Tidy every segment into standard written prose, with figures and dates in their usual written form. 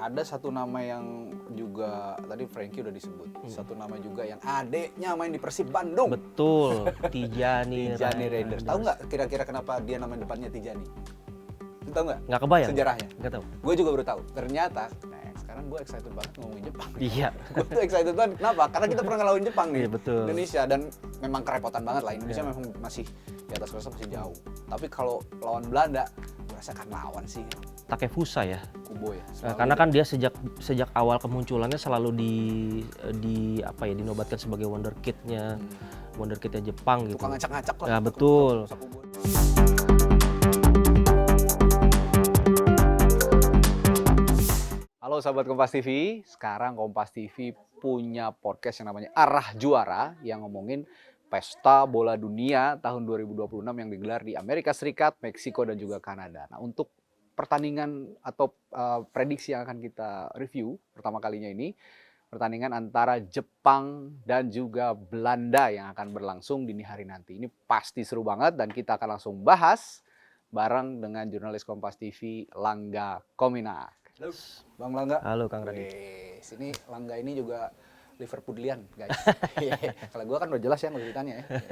ada satu nama yang juga tadi Frankie udah disebut. Satu nama juga yang adeknya main di Persib Bandung. Betul, Tijani Reinders. Tahu nggak kira-kira kenapa dia nama depannya Tijani? Tahu nggak? Nggak kebayang. Sejarahnya? Nggak tahu. Gue juga baru tahu. Ternyata, sekarang gue excited banget ngomongin Jepang. Iya. Gue tuh excited banget. Kenapa? Karena kita pernah ngelawan Jepang nih. Iya, betul. Indonesia, dan memang kerepotan banget lah. Indonesia memang masih di atas kertas masih jauh. Tapi kalau lawan Belanda, gue rasa kan lawan sih. Takefusa ya. Kubo ya. Karena kan dia sejak awal kemunculannya selalu dinobatkan sebagai wonderkidnya Jepang gitu. Tukang ngacak-ngacak lah. Ya betul. Halo sahabat Kompas TV, sekarang Kompas TV punya podcast yang namanya Arah Juara yang ngomongin Pesta Bola Dunia tahun 2026 yang digelar di Amerika Serikat, Meksiko, dan juga Kanada. Nah, untuk pertandingan atau prediksi yang akan kita review pertama kalinya ini, pertandingan antara Jepang dan juga Belanda yang akan berlangsung dini hari nanti. Ini pasti seru banget dan kita akan langsung bahas bareng dengan jurnalis Kompas TV Langga Kominak. Halo, Bang Langga. Halo Kang Radit. Sini Langga ini juga Liverpoolian, guys. Kalau gua kan udah jelas ya ceritanya ya.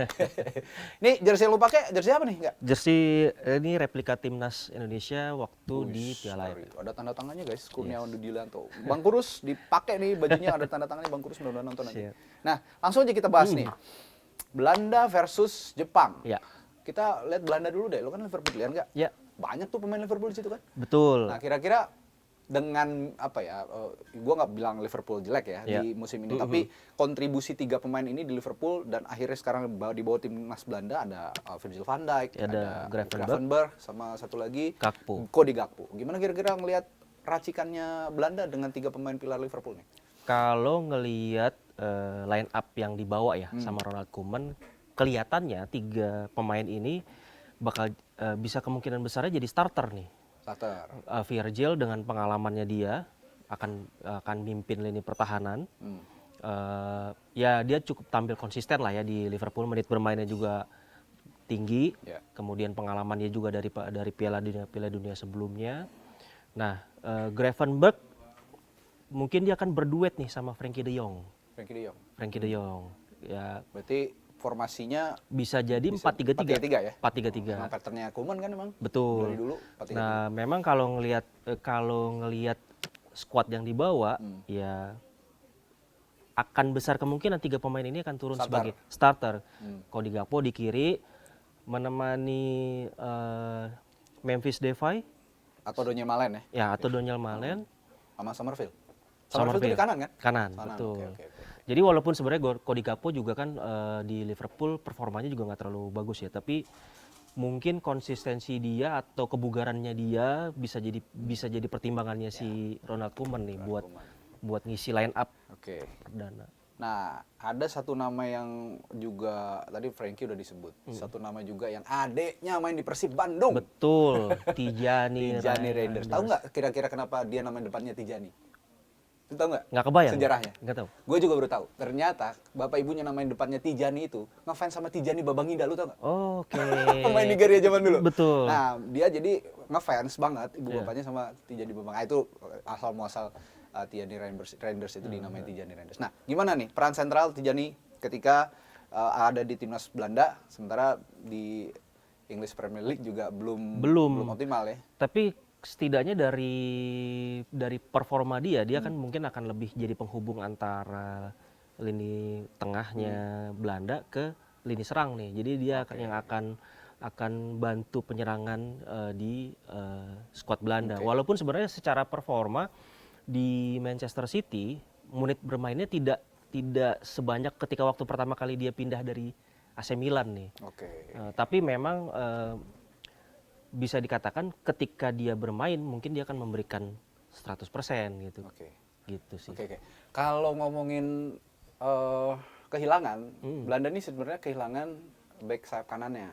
Ini jersey yang lu pakai, jersey apa nih? Enggak? Jersey ini replika timnas Indonesia waktu di Piala AFF. Ada tanda tangannya guys, Kurniawan Dudilanto. Bang Kurus dipakai nih bajunya, ada tanda tangannya Bang Kurus, mudah-mudahan nonton nanti. Nah, langsung aja kita bahas nih. Belanda versus Jepang. Ya. Kita lihat Belanda dulu deh. Lu kan Liverpoolian enggak? Ya. Banyak tuh pemain Liverpool di situ kan? Betul. Nah, kira-kira dengan apa ya, gue nggak bilang Liverpool jelek ya di musim ini, tapi kontribusi 3 pemain ini di Liverpool dan akhirnya sekarang di bawah timnas Belanda ada Virgil van Dijk, ada Gravenberch, sama satu lagi Cody Gakpo. Gimana kira-kira ngelihat racikannya Belanda dengan 3 pemain pilar Liverpool nih? Kalau ngelihat line up yang dibawa ya sama Ronald Koeman, kelihatannya 3 pemain ini bakal bisa kemungkinan besarnya jadi starter nih. Virgil dengan pengalamannya dia akan mimpin lini pertahanan. Ya dia cukup tampil konsisten lah ya di Liverpool, menit bermainnya juga tinggi. Kemudian pengalamannya juga dari Piala Dunia sebelumnya. Nah, Gravenberch mungkin dia akan berduet nih sama Frankie de Jong. Ya. Berarti formasinya bisa jadi 4-3-3 ya? 4-3-3. Nah, patternnya Koeman kan emang? Betul. Dari dulu 4-3-3. Nah, memang kalau ngelihat squad yang dibawa, ya akan besar kemungkinan 3 pemain ini akan turun sebagai starter. Cody Gakpo di kiri menemani Memphis Depay atau Donyell Malen ya? Ya, atau Donyell Malen sama Summerfield. Summerfield di kanan kan? Kanan, betul. Okay. Jadi walaupun sebenarnya Cody Gakpo juga kan di Liverpool performanya juga nggak terlalu bagus ya, tapi mungkin konsistensi dia atau kebugarannya dia bisa jadi pertimbangannya si Ronald Koeman nih buat ngisi line up perdana. Nah, ada satu nama yang juga tadi Frankie udah disebut. Satu nama juga yang adeknya main di Persib Bandung. Betul, Tijani Reinders. Tahu nggak kira-kira kenapa dia nama depannya Tijani? Tahu nggak? Nggak kebayang. Sejarahnya? Nggak tahu. Gue juga baru tahu. Ternyata bapak ibunya namain depannya Tijani itu ngefans sama Tijani Babangida, lu tau nggak? Oke. Pemain Nigeria zaman dulu. Betul. Nah, dia jadi ngefans banget ibu bapaknya sama Tijani Babangida. Itu asal muasal Tijani Reinders itu dinamain Tijani Reinders. Nah, gimana nih peran sentral Tijani ketika ada di timnas Belanda, sementara di English Premier League juga belum optimal ya? Tapi setidaknya dari performa dia kan mungkin akan lebih jadi penghubung antara lini tengahnya Belanda ke lini serang nih. Jadi dia yang akan bantu penyerangan di skuad Belanda. Walaupun sebenarnya secara performa di Manchester City menit bermainnya tidak sebanyak ketika waktu pertama kali dia pindah dari AC Milan nih. Tapi memang bisa dikatakan ketika dia bermain mungkin dia akan memberikan 100% gitu. Gitu sih. Kalau ngomongin kehilangan, Belanda ini sebenarnya kehilangan back sayap kanannya.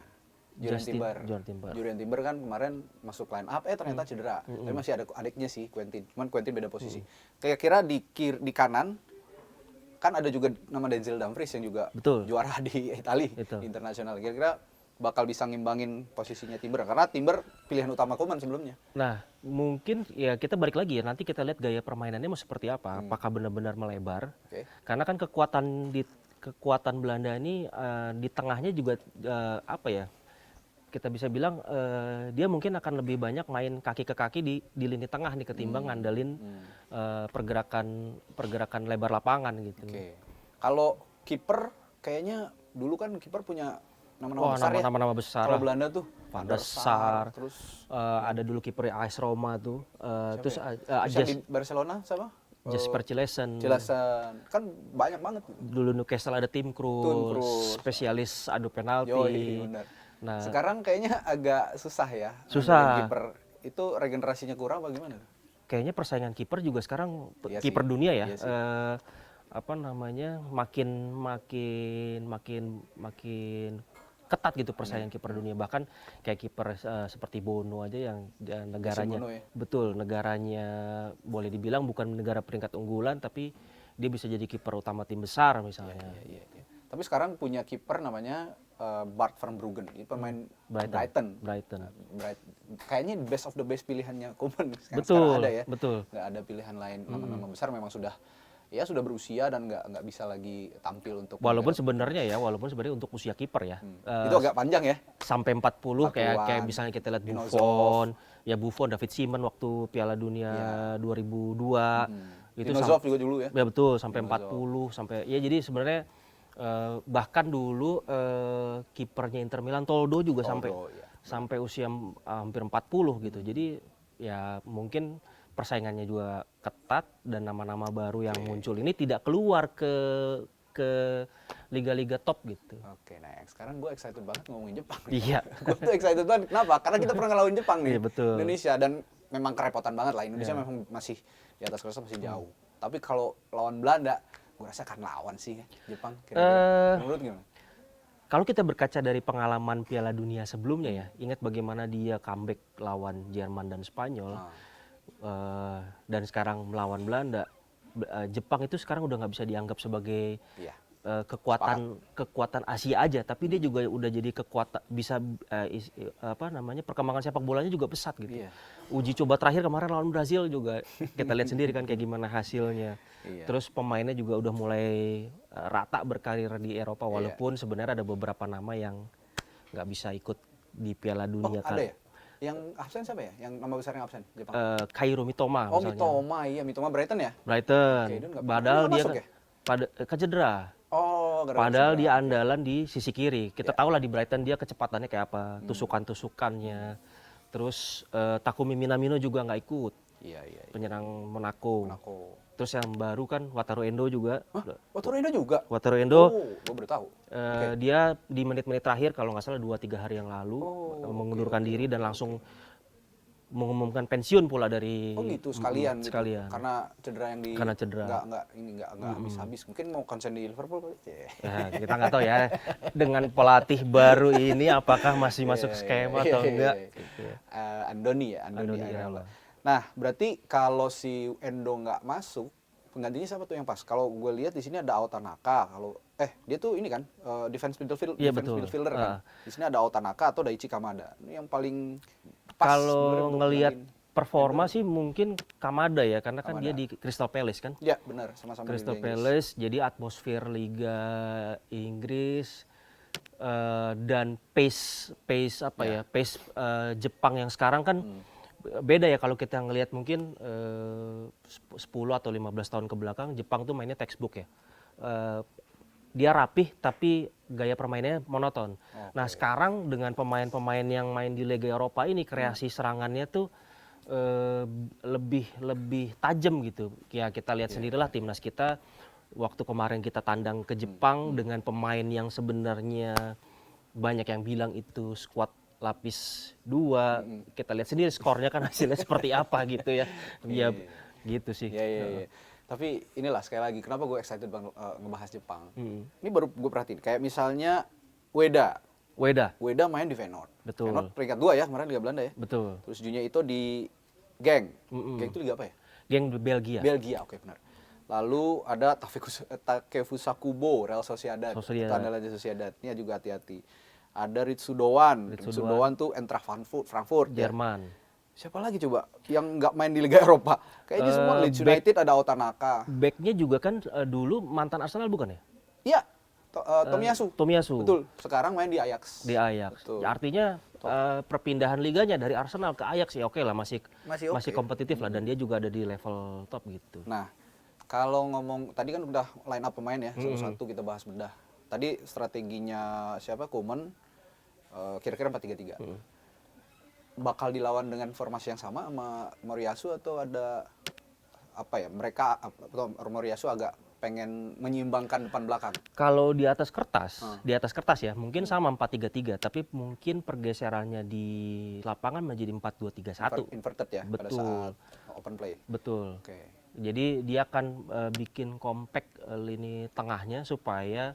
Jurien Timber kan kemarin masuk line up, ternyata cedera. Tapi masih ada adiknya sih, Quentin. Cuman Quentin beda posisi. Kira-kira di kanan kan ada juga nama Denzel Dumfries yang juga juara di Italia internasional. Kira-kira bakal bisa ngimbangin posisinya Timber? Karena Timber pilihan utama Koeman sebelumnya. Nah, mungkin ya kita balik lagi ya, nanti kita lihat gaya permainannya mau seperti apa, apakah benar-benar melebar. Oke. Karena kan kekuatan Belanda ini di tengahnya juga apa ya? Kita bisa bilang dia mungkin akan lebih banyak main kaki ke kaki di lini tengah nih ketimbang ngandelin pergerakan lebar lapangan gitu. Oke. Kalau kiper kayaknya dulu kan kiper punya nama-nama Oh, besar ya. nama-nama besar. Kalau Belanda tuh Van Van der der Sar, terus ada dulu kiper AS Roma tuh, terus terus yang di Barcelona siapa? Jesper Cillessen. Jelasan kan banyak banget. Dulu Newcastle ada Tim Kroos, Kroos. spesialis adu penalti. Yoi, benar. Nah, Sekarang kayaknya agak susah ya. Susah. Kiper itu regenerasinya kurang apa gimana? kayaknya persaingan kiper juga sekarang Iya kiper sih, dunia ya. iya sih. Apa namanya? makin ketat gitu persaingan kiper dunia, bahkan kayak kiper seperti Bono aja yang negaranya Bono ya? betul negaranya boleh dibilang bukan negara peringkat unggulan tapi dia bisa jadi kiper utama tim besar misalnya. Iya. Tapi sekarang punya kiper namanya Bart van Bruggen, ini pemain Brighton. Kayaknya best of the best pilihannya Koeman sekarang ada ya. Betul. Nggak ada pilihan lain, nama-nama besar memang sudah berusia dan nggak bisa lagi tampil untuk Walaupun sebenarnya untuk usia kiper ya. itu agak panjang ya. Sampai 40 kayak 40-an. misalnya kita lihat Dinozof. Buffon, David Seaman waktu Piala Dunia 2002. Itu Dinozof juga dulu ya. Ya betul, sampai 40 sampai ya jadi sebenarnya bahkan dulu kipernya Inter Milan Toldo juga sampai usia hampir 40 gitu. Jadi ya mungkin persaingannya juga ketat dan nama-nama baru yang muncul ini tidak keluar ke liga-liga top gitu. Oke, nah sekarang gue excited banget ngomongin Jepang. Iya. Gue tuh excited banget. Kenapa? Karena kita pernah ngelawan Jepang nih. Iya, betul. Indonesia dan memang kerepotan banget lah. Indonesia memang masih di atas kertas masih jauh. Tapi kalau lawan Belanda, gue rasa akan lawan sih ya, Jepang. Kira-kira. Menurut gimana? Kalau kita berkaca dari pengalaman Piala Dunia sebelumnya ya, ingat bagaimana dia comeback lawan Jerman dan Spanyol, dan sekarang melawan Belanda, Jepang itu sekarang udah nggak bisa dianggap sebagai kekuatan Asia aja, tapi dia juga udah jadi kekuatan bisa perkembangan sepak bolanya juga pesat gitu. Iya. Uji coba terakhir kemarin lawan Brazil juga kita lihat sendiri kan kayak gimana hasilnya. Iya. Terus pemainnya juga udah mulai rata berkarir di Eropa walaupun sebenarnya ada beberapa nama yang nggak bisa ikut di Piala Dunia Ada ya? Yang absen siapa ya? Yang nama besar yang absen Jepang? Kairo Mitoma misalnya. Mitoma Brighton ya? Brighton. Oke, dia nggak Padahal dia masuk ya? cedera. Oh, gara-gara Padahal cedera. dia andalan di sisi kiri. Kita tahu lah di Brighton dia kecepatannya kayak apa, tusukan-tusukannya. Terus Takumi Minamino juga nggak ikut. Iya. Penyerang Monaco. Terus yang baru kan Wataru Endo juga. Wataru Endo juga? Wataru Endo, gue baru tahu. dia di menit-menit terakhir kalau nggak salah 2-3 hari yang lalu mengundurkan diri dan langsung mengumumkan pensiun pula dari. Oh gitu, sekalian. Sekalian. Karena cedera yang Karena cedera. Nggak habis-habis. Mungkin mau konsen di Liverpool kali. Ya, kita nggak tahu ya dengan pelatih baru ini apakah masih masuk skema atau enggak. Gitu ya. Andoni Iraola. Nah, berarti kalau si Endo nggak masuk, penggantinya siapa tuh yang pas? Kalau gue lihat di sini ada Ao Tanaka. Kalau dia tuh ini kan defense midfielder kan. Di sini ada Ao Tanaka atau Daichi Kamada. Ini yang paling pas. Kalau ngelihat performa sih mungkin Kamada ya, karena kan dia di Crystal Palace kan. Ya benar, sama-sama Crystal di Liga Palace, jadi atmosfer Liga Inggris dan pace Jepang yang sekarang kan beda ya kalau kita ngelihat mungkin 10 atau 15 tahun ke belakang Jepang tuh mainnya textbook ya. Dia rapih tapi gaya permainannya monoton. Nah sekarang dengan pemain-pemain yang main di Liga Eropa ini kreasi serangannya tuh lebih tajam gitu. Ya kita lihat sendirilah timnas kita waktu kemarin kita tandang ke Jepang dengan pemain yang sebenarnya banyak yang bilang itu skuad lapis 2, kita lihat sendiri skornya kan hasilnya seperti apa gitu ya. Ya gitu sih. Iya. Tapi inilah sekali lagi kenapa gue excited banget ngebahas Jepang. Ini baru gue perhatiin kayak misalnya Ueda main di Feyenoord. Betul. Feyenoord peringkat 2 ya kemarin Liga Belanda ya. Betul. Terus Junya itu di Genk. Genk itu Liga apa ya? Genk Belgia. Oke benar. Lalu ada Takefusa Kubo, Real Sociedad. Itu andalan Sociedad. Ini juga hati-hati. ada Ritsu Doan. Ritsu Ritsu Doan tuh Eintracht Frankfurt ya. Jerman. Siapa lagi coba yang nggak main di Liga Eropa? Kayaknya semua Leeds United ada Otanaka. Backnya juga kan dulu mantan Arsenal bukan ya? Iya, Tomiyasu. Tomiyasu. Betul. Sekarang main di Ajax. Di Ajax. Betul. Artinya perpindahan liganya dari Arsenal ke Ajax ya oke lah, masih Oke. kompetitif lah, dan dia juga ada di level top gitu. Nah, kalau ngomong tadi kan udah line up pemain ya, satu-satu kita bahas bedah. Tadi strateginya siapa? Koeman kira-kira 4-3-3. Bakal dilawan dengan formasi yang sama Moriyasu atau ada apa ya? Mereka atau Moriyasu agak pengen menyeimbangkan depan belakang. Kalau di atas kertas ya mungkin sama 4-3-3, tapi mungkin pergeserannya di lapangan menjadi 4-2-3-1. Inverted ya pada Betul. saat open play. Betul. Oke. Jadi dia akan bikin compact lini tengahnya supaya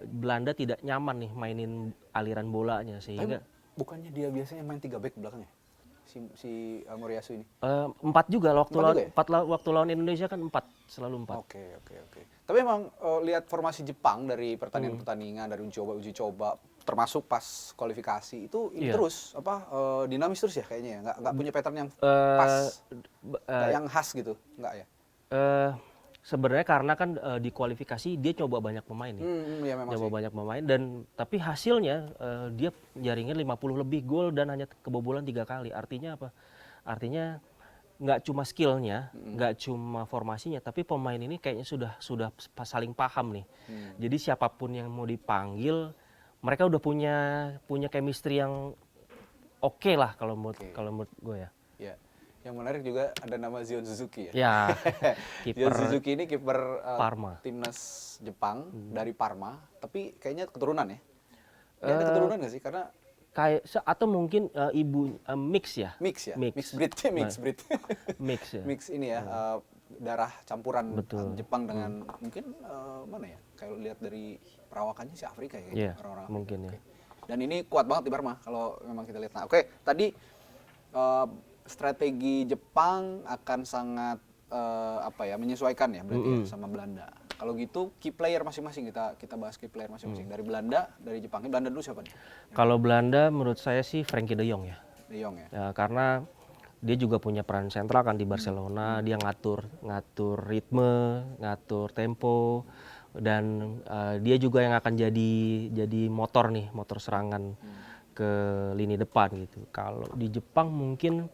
Belanda tidak nyaman nih mainin aliran bolanya, sehingga bukannya dia biasanya main 3 back belakangnya? Si Moriyasu ini. 4 juga waktu Empat juga ya? waktu lawan Indonesia kan 4, selalu 4. Oke. Tapi emang lihat formasi Jepang dari pertandingan dari uji coba termasuk pas kualifikasi itu ini Iya. terus dinamis terus ya kayaknya ya, nggak punya pattern yang pas, nggak yang khas gitu, nggak ya? Sebenarnya karena kan di kualifikasi dia coba banyak pemain nih. Ya memang Coba sih. banyak pemain, dan tapi hasilnya dia jaringin 50 lebih gol dan hanya kebobolan 3 kali. Artinya apa? Artinya nggak cuma skillnya, nggak cuma formasinya, tapi pemain ini kayaknya sudah saling paham nih. Jadi siapapun yang mau dipanggil, mereka udah punya chemistry yang oke lah kalau menurut gue ya. Ya. Yang menarik juga ada nama Zion Suzuki ya. Ya, Zion kiper Suzuki ini kiper Parma. timnas Jepang dari Parma, tapi kayaknya keturunan ya. Dia ada keturunan nggak sih? Karena atau mungkin ibu mix ya. mix ya, Mix. mix breed. Mix ya. Mix ini ya, darah campuran Betul. Jepang dengan mungkin mana ya? Kalau lihat dari perawakannya si Afrika ya, Iya, orang-orang Afrika. mungkin ya. Oke. Dan ini kuat banget di Parma kalau memang kita lihat. Nah, oke, tadi strategi Jepang akan sangat menyesuaikan ya berarti ya, sama Belanda. Kalau gitu key player masing-masing kita bahas key player masing-masing. Dari Belanda, dari Jepang. Ini Belanda dulu siapa nih? Kalau Belanda menurut saya sih Frenkie de Jong ya. De Jong ya. Ya, karena dia juga punya peran sentral kan di Barcelona. Dia ngatur ritme, ngatur tempo, dan dia juga yang akan jadi motor serangan ke lini depan gitu. Kalau di Jepang mungkin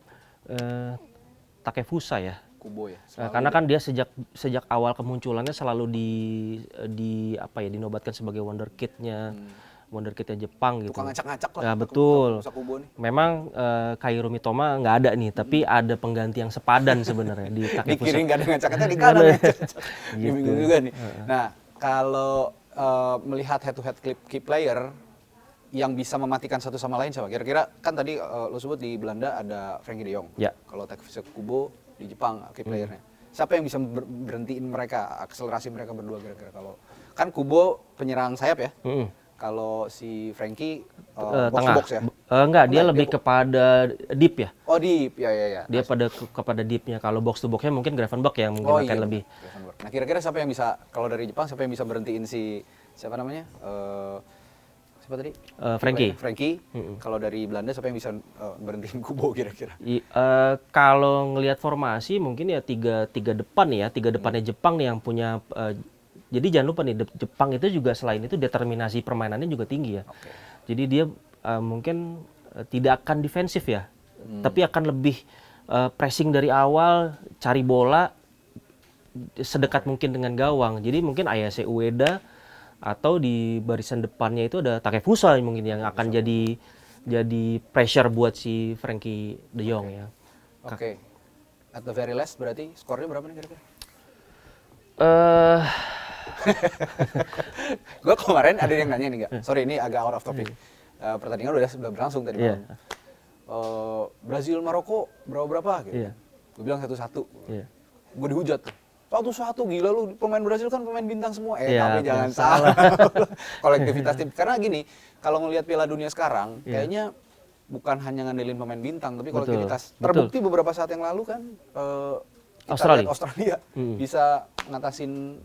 Takefusa ya. Kubo ya. Karena kan dia sejak awal kemunculannya selalu dinobatkan sebagai wonderkidnya Jepang gitu. Tukang ngacak-ngacak lah. Ya, betul. Kubo nih. Memang Kairo Mitoma nggak ada nih, tapi ada pengganti yang sepadan sebenarnya di Di Takefusa. kiri nggak ada ngacak-ngacak, di kanan ngacak-ngacak. Gitu. Bingung juga nih. Nah, kalau melihat head to head key player yang bisa mematikan satu sama lain siapa? Kira-kira kan tadi lo sebut di Belanda ada Frenkie de Jong. Ya. Kalau Takefusa Kubo di Jepang key playernya. Siapa yang bisa berhentiin mereka, akselerasi mereka berdua kira-kira? Kalau kan Kubo penyerang sayap ya. Kalau si Frenkie box to Tengah. box ya. Enggak, dia lebih kepada deep ya. Oh deep, ya. Dia kepada deepnya. Kalau box to boxnya mungkin Gravenberch yang mungkin akan lebih. Nah kira-kira siapa yang bisa, kalau dari Jepang siapa yang bisa berhentiin siapa namanya? Siapa tadi? Frenkie. Kalau dari Belanda siapa yang bisa berhentiin Kubo kira-kira? Kalau ngelihat formasi mungkin ya tiga depan ya, tiga depannya Jepang nih yang punya. Jadi jangan lupa nih, Jepang itu juga selain itu determinasi permainannya juga tinggi ya. Jadi dia mungkin tidak akan defensif ya, tapi akan lebih pressing dari awal, cari bola sedekat mungkin dengan gawang. Jadi mungkin Ayase Ueda atau di barisan depannya itu ada Takefusa mungkin yang akan jadi pressure buat si Frenkie de Jong ya. Oke. At the very last berarti skornya berapa nih kira-kira? Gue kemarin ada yang nanya nih nggak? Sorry ini agak out of topic. Pertandingan udah berlangsung tadi malam. Brazil Maroko berapa gitu. Gue bilang 1-1. Gue dihujat tuh. 1-1 gila lu, pemain Brazil kan pemain bintang semua. Tapi jangan salah. Kolektivitas tim. Karena gini, kalau ngelihat Piala Dunia sekarang, kayaknya bukan hanya ngandelin pemain bintang, tapi kolektivitas. Terbukti beberapa saat yang lalu kan Australia bisa ngatasin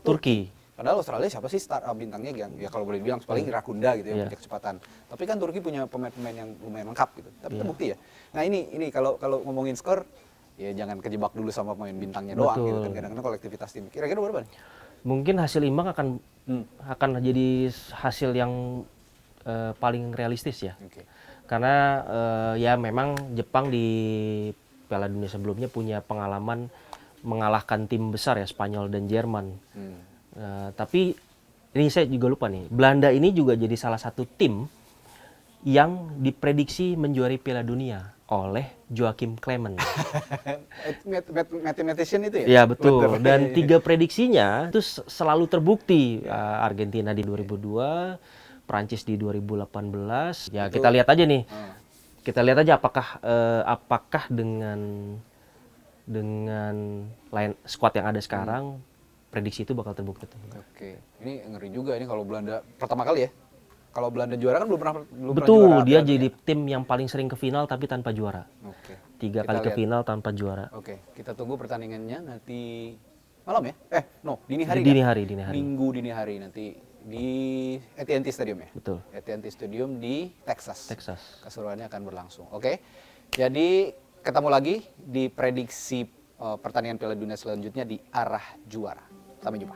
Turki. Padahal Australia siapa sih bintangnya yang ya kalau boleh dibilang paling Rakunda gitu ya, Iya. punya kecepatan. Tapi kan Turki punya pemain-pemain yang lumayan lengkap gitu. Tapi Iya. terbukti ya. Nah ini kalau ngomongin skor ya jangan kejebak dulu sama pemain bintangnya doang gitu kan. Betul. Kadang-kadang kolektivitas tim. Kira-kira berapa nih? Mungkin hasil imbang Hmm. akan jadi hasil yang paling realistis ya. Oke. Karena ya memang Jepang di Piala Dunia sebelumnya punya pengalaman mengalahkan tim besar ya, Spanyol dan Jerman. Hmm. Tapi ini saya juga lupa nih, Belanda ini juga jadi salah satu tim yang diprediksi menjuari Piala Dunia oleh Joachim Clement. Mathematician itu ya? Ya betul. Betul. Dan 3 prediksinya itu selalu terbukti. Argentina di 2002, Prancis di 2018. Ya Itu- kita lihat aja nih. Hmm. Kita lihat aja apakah dengan line squad yang ada sekarang prediksi itu bakal terbukti. Oke. Ini ngeri juga ini kalau Belanda pertama kali ya. Kalau Belanda juara kan belum pernah juara. Betul, dia Piala jadi Dunia. tim yang paling sering ke final tapi tanpa juara. Oke. 3 Kita kali ke lihat. final tanpa juara. Oke, kita tunggu pertandingannya nanti malam ya? Dini hari Dini kan? hari, dini hari. Minggu dini hari nanti di AT&T Stadium ya? Betul. AT&T Stadium di Texas. Texas. Keseruannya akan berlangsung. Oke. Jadi ketemu lagi di prediksi pertandingan Piala Dunia selanjutnya di arah juara. Sampai jumpa.